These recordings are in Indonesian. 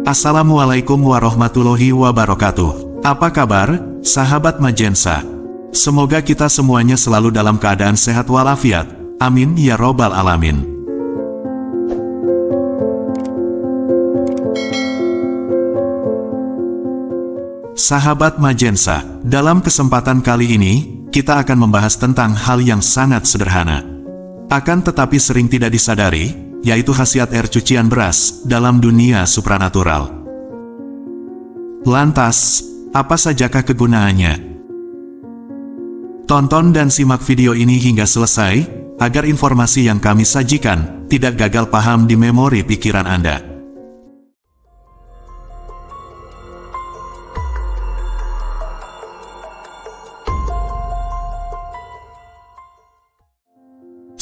Assalamualaikum warahmatullahi wabarakatuh. Apa kabar, sahabat Majensa? Semoga kita semuanya selalu dalam keadaan sehat walafiat. Amin ya robbal alamin. Sahabat Majensa, dalam kesempatan kali ini, kita akan membahas tentang hal yang sangat sederhana. Akan tetapi sering tidak disadari, yaitu khasiat air cucian beras dalam dunia supranatural. Lantas, apa sajakah kegunaannya? Tonton dan simak video ini hingga selesai, agar informasi yang kami sajikan tidak gagal paham di memori pikiran Anda.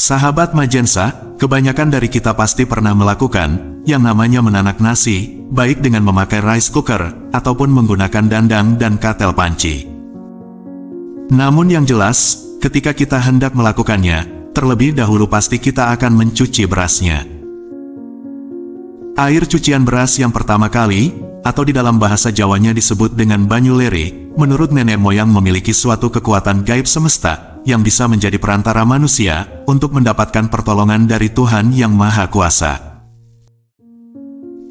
Sahabat Majensa, kebanyakan dari kita pasti pernah melakukan yang namanya menanak nasi, baik dengan memakai rice cooker ataupun menggunakan dandang dan katel panci. Namun yang jelas, ketika kita hendak melakukannya, terlebih dahulu pasti kita akan mencuci berasnya. Air cucian beras yang pertama kali, atau di dalam bahasa Jawanya disebut dengan banyuleri, menurut nenek moyang memiliki suatu kekuatan gaib semesta, yang bisa menjadi perantara manusia untuk mendapatkan pertolongan dari Tuhan Yang Maha Kuasa.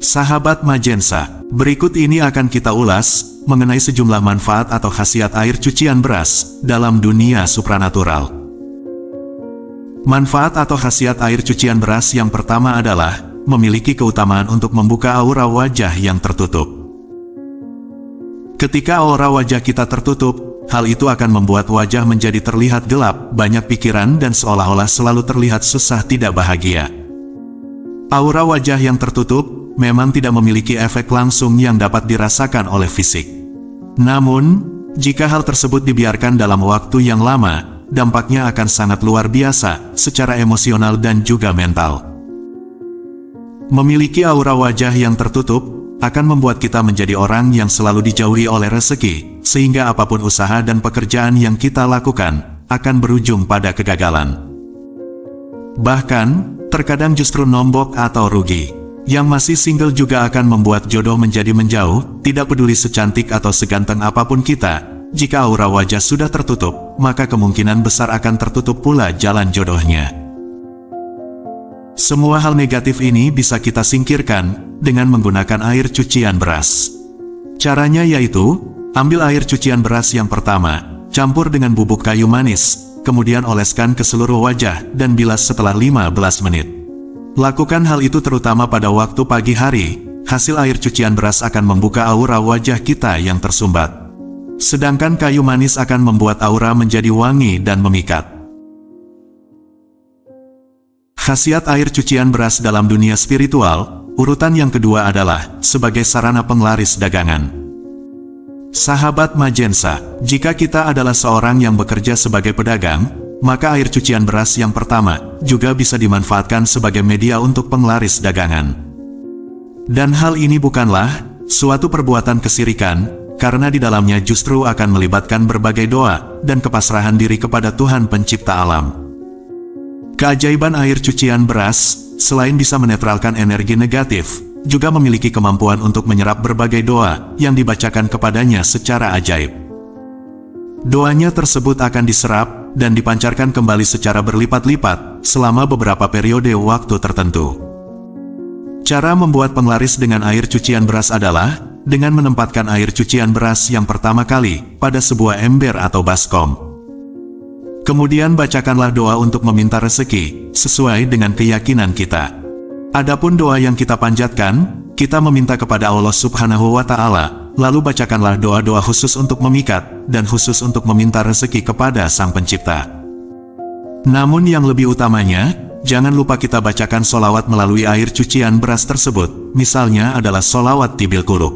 Sahabat Majensa, berikut ini akan kita ulas mengenai sejumlah manfaat atau khasiat air cucian beras dalam dunia supranatural. Manfaat atau khasiat air cucian beras yang pertama adalah memiliki keutamaan untuk membuka aura wajah yang tertutup. Ketika aura wajah kita tertutup, hal itu akan membuat wajah menjadi terlihat gelap, banyak pikiran dan seolah-olah selalu terlihat susah tidak bahagia. Aura wajah yang tertutup memang tidak memiliki efek langsung yang dapat dirasakan oleh fisik. Namun, jika hal tersebut dibiarkan dalam waktu yang lama, dampaknya akan sangat luar biasa secara emosional dan juga mental. Memiliki aura wajah yang tertutup akan membuat kita menjadi orang yang selalu dijauhi oleh rezeki, sehingga apapun usaha dan pekerjaan yang kita lakukan, akan berujung pada kegagalan. Bahkan, terkadang justru nombok atau rugi. Yang masih single juga akan membuat jodoh menjadi menjauh, tidak peduli secantik atau seganteng apapun kita, jika aura wajah sudah tertutup, maka kemungkinan besar akan tertutup pula jalan jodohnya. Semua hal negatif ini bisa kita singkirkan dengan menggunakan air cucian beras. Caranya yaitu, ambil air cucian beras yang pertama, campur dengan bubuk kayu manis, kemudian oleskan ke seluruh wajah dan bilas setelah 15 menit. Lakukan hal itu terutama pada waktu pagi hari, hasil air cucian beras akan membuka aura wajah kita yang tersumbat. Sedangkan kayu manis akan membuat aura menjadi wangi dan memikat. Khasiat air cucian beras dalam dunia spiritual, urutan yang kedua adalah sebagai sarana penglaris dagangan. Sahabat Majensa, jika kita adalah seorang yang bekerja sebagai pedagang, maka air cucian beras yang pertama juga bisa dimanfaatkan sebagai media untuk penglaris dagangan. Dan hal ini bukanlah suatu perbuatan kesirikan, karena di dalamnya justru akan melibatkan berbagai doa dan kepasrahan diri kepada Tuhan Pencipta Alam. Keajaiban air cucian beras, selain bisa menetralkan energi negatif, juga memiliki kemampuan untuk menyerap berbagai doa yang dibacakan kepadanya secara ajaib. Doanya tersebut akan diserap dan dipancarkan kembali secara berlipat-lipat selama beberapa periode waktu tertentu. Cara membuat penglaris dengan air cucian beras adalah dengan menempatkan air cucian beras yang pertama kali pada sebuah ember atau baskom. Kemudian bacakanlah doa untuk meminta rezeki sesuai dengan keyakinan kita. Adapun doa yang kita panjatkan, kita meminta kepada Allah Subhanahu wa Ta'ala. Lalu bacakanlah doa-doa khusus untuk memikat, dan khusus untuk meminta rezeki kepada Sang Pencipta. Namun yang lebih utamanya, jangan lupa kita bacakan solawat melalui air cucian beras tersebut, misalnya adalah solawat tibil kulub.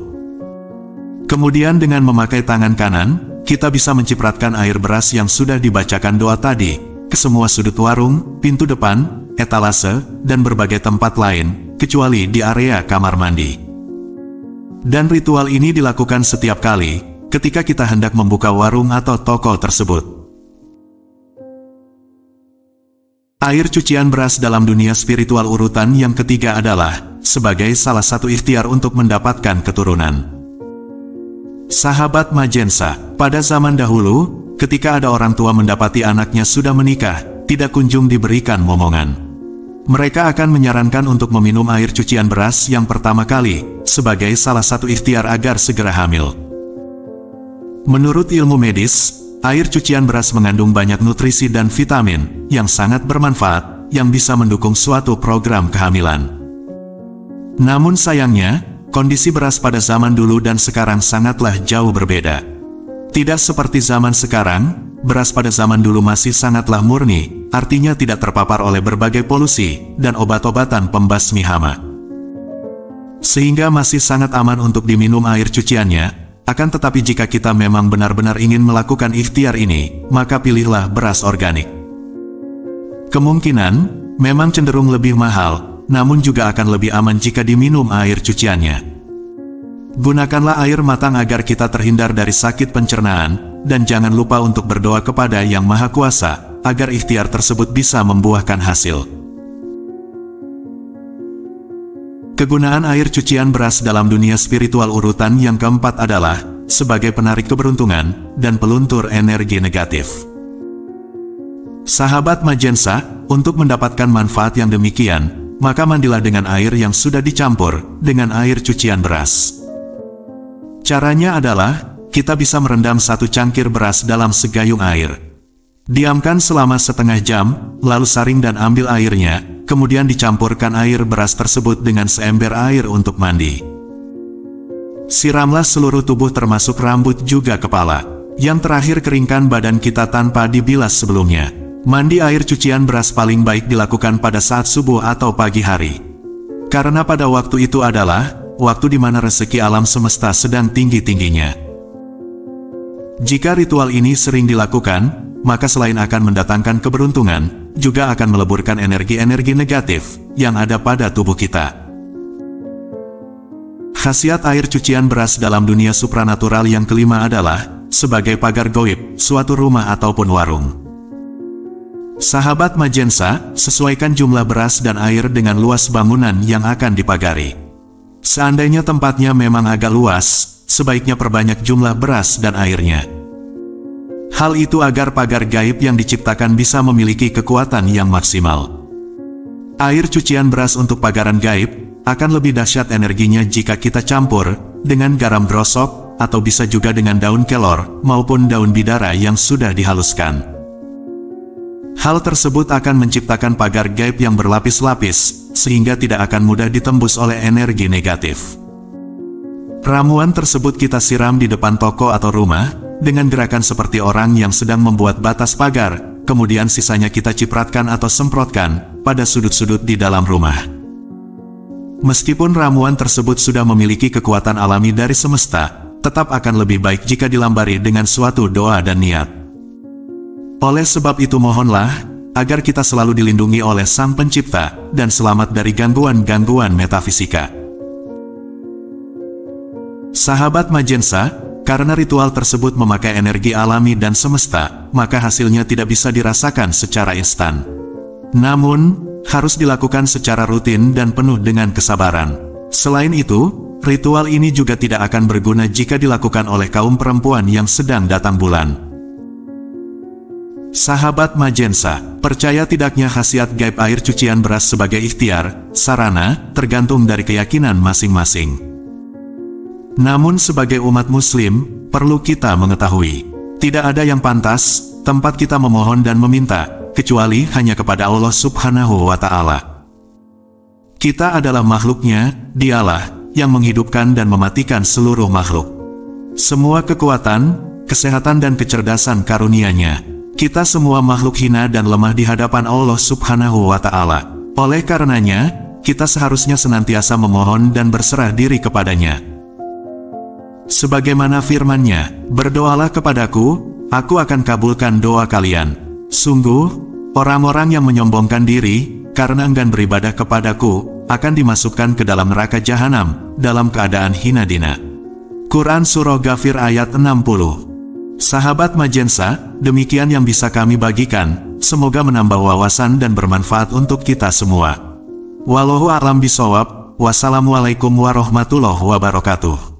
Kemudian dengan memakai tangan kanan, kita bisa mencipratkan air beras yang sudah dibacakan doa tadi, ke semua sudut warung, pintu depan, etalase, dan berbagai tempat lain, kecuali di area kamar mandi. Dan ritual ini dilakukan setiap kali ketika kita hendak membuka warung atau toko tersebut. Air cucian beras dalam dunia spiritual urutan yang ketiga adalah sebagai salah satu ikhtiar untuk mendapatkan keturunan. Sahabat Majensa, pada zaman dahulu, ketika ada orang tua mendapati anaknya sudah menikah, tidak kunjung diberikan momongan. Mereka akan menyarankan untuk meminum air cucian beras yang pertama kali, sebagai salah satu ikhtiar agar segera hamil. Menurut ilmu medis, air cucian beras mengandung banyak nutrisi dan vitamin, yang sangat bermanfaat, yang bisa mendukung suatu program kehamilan. Namun sayangnya, kondisi beras pada zaman dulu dan sekarang sangatlah jauh berbeda. Tidak seperti zaman sekarang, beras pada zaman dulu masih sangatlah murni, artinya tidak terpapar oleh berbagai polusi, dan obat-obatan pembasmi hama. Sehingga masih sangat aman untuk diminum air cuciannya. Akan tetapi jika kita memang benar-benar ingin melakukan ikhtiar ini, maka pilihlah beras organik. Kemungkinan, memang cenderung lebih mahal, namun juga akan lebih aman jika diminum air cuciannya. Gunakanlah air matang agar kita terhindar dari sakit pencernaan, dan jangan lupa untuk berdoa kepada Yang Maha Kuasa, agar ikhtiar tersebut bisa membuahkan hasil. Kegunaan air cucian beras dalam dunia spiritual urutan yang keempat adalah sebagai penarik keberuntungan dan peluntur energi negatif. Sahabat Majensa, untuk mendapatkan manfaat yang demikian, maka mandilah dengan air yang sudah dicampur dengan air cucian beras. Caranya adalah, kita bisa merendam 1 cangkir beras dalam segayung air. Diamkan selama setengah jam, lalu saring dan ambil airnya, kemudian dicampurkan air beras tersebut dengan seember air untuk mandi. Siramlah seluruh tubuh termasuk rambut juga kepala. Yang terakhir keringkan badan kita tanpa dibilas sebelumnya. Mandi air cucian beras paling baik dilakukan pada saat subuh atau pagi hari. Karena pada waktu itu adalah waktu di mana rezeki alam semesta sedang tinggi-tingginya. Jika ritual ini sering dilakukan, maka selain akan mendatangkan keberuntungan, juga akan meleburkan energi-energi negatif yang ada pada tubuh kita. Khasiat air cucian beras dalam dunia supranatural yang kelima adalah sebagai pagar gaib, suatu rumah ataupun warung. Sahabat Majensa, sesuaikan jumlah beras dan air dengan luas bangunan yang akan dipagari. Seandainya tempatnya memang agak luas, sebaiknya perbanyak jumlah beras dan airnya. Hal itu agar pagar gaib yang diciptakan bisa memiliki kekuatan yang maksimal. Air cucian beras untuk pagaran gaib akan lebih dahsyat energinya jika kita campur dengan garam grosok atau bisa juga dengan daun kelor maupun daun bidara yang sudah dihaluskan. Hal tersebut akan menciptakan pagar gaib yang berlapis-lapis sehingga tidak akan mudah ditembus oleh energi negatif. Ramuan tersebut kita siram di depan toko atau rumah dengan gerakan seperti orang yang sedang membuat batas pagar, kemudian sisanya kita cipratkan atau semprotkan pada sudut-sudut di dalam rumah. Meskipun ramuan tersebut sudah memiliki kekuatan alami dari semesta, tetap akan lebih baik jika dilambari dengan suatu doa dan niat. Oleh sebab itu mohonlah, agar kita selalu dilindungi oleh Sang Pencipta, dan selamat dari gangguan-gangguan metafisika. Sahabat Majensa, karena ritual tersebut memakai energi alami dan semesta, maka hasilnya tidak bisa dirasakan secara instan. Namun, harus dilakukan secara rutin dan penuh dengan kesabaran. Selain itu, ritual ini juga tidak akan berguna jika dilakukan oleh kaum perempuan yang sedang datang bulan. Sahabat Majensa, percaya tidaknya khasiat gaib air cucian beras sebagai ikhtiar, sarana, tergantung dari keyakinan masing-masing. Namun sebagai umat muslim, perlu kita mengetahui, tidak ada yang pantas, tempat kita memohon dan meminta, kecuali hanya kepada Allah Subhanahu wa Ta'ala. Kita adalah makhluknya, Dialah yang menghidupkan dan mematikan seluruh makhluk. Semua kekuatan, kesehatan dan kecerdasan karunia-Nya. Kita semua makhluk hina dan lemah di hadapan Allah Subhanahu wa Ta'ala. Oleh karenanya, kita seharusnya senantiasa memohon dan berserah diri kepadanya. Sebagaimana firman-Nya, berdoalah kepadaku, aku akan kabulkan doa kalian. Sungguh, orang-orang yang menyombongkan diri, karena enggan beribadah kepadaku, akan dimasukkan ke dalam neraka jahanam, dalam keadaan hina dina. Quran Surah Ghafir ayat 60. Sahabat Majensa, demikian yang bisa kami bagikan, semoga menambah wawasan dan bermanfaat untuk kita semua. Wallahu a'lam bishawab. Wassalamualaikum warahmatullahi wabarakatuh.